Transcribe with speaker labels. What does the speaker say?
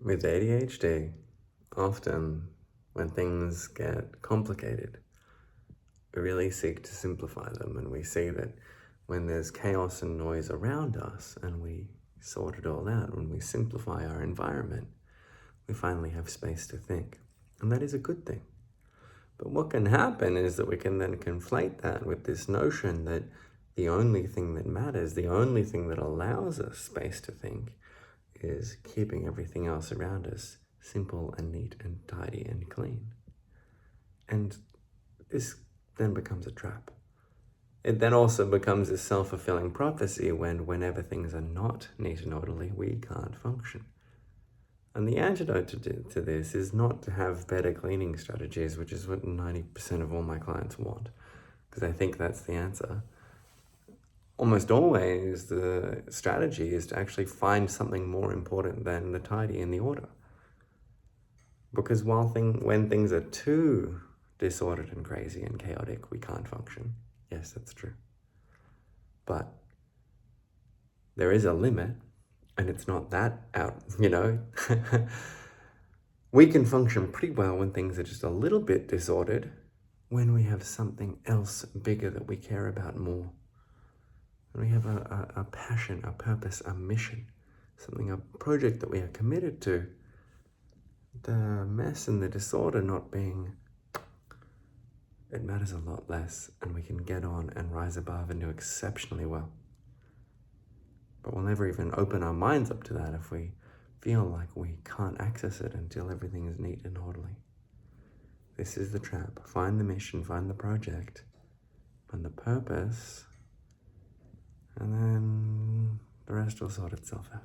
Speaker 1: With ADHD, often when things get complicated, we really seek to simplify them, and we see that when there's chaos and noise around us and we sort it all out, when we simplify our environment, we finally have space to think. And that is a good thing. But what can happen is that we can then conflate that with this notion that the only thing that matters, the only thing that allows us space to think, is keeping everything else around us simple and neat and tidy and clean. And this then becomes a trap. It then also becomes a self-fulfilling prophecy whenever things are not neat and orderly, we can't function. And the antidote to this is not to have better cleaning strategies, which is what 90% of all my clients want, because I think that's the answer. Almost always the strategy is to actually find something more important than the tidy and the order. Because when things are too disordered and crazy and chaotic, we can't function. Yes, that's true. But there is a limit, and it's not that out, We can function pretty well when things are just a little bit disordered, when we have something else bigger that we care about more. And we have a passion, a purpose, a mission, a project that we are committed to. The mess and the disorder it matters a lot less, and we can get on and rise above and do exceptionally well. But we'll never even open our minds up to that if we feel like we can't access it until everything is neat and orderly. This is the trap. Find the mission, find the project, find the purpose, and then the rest will sort itself out.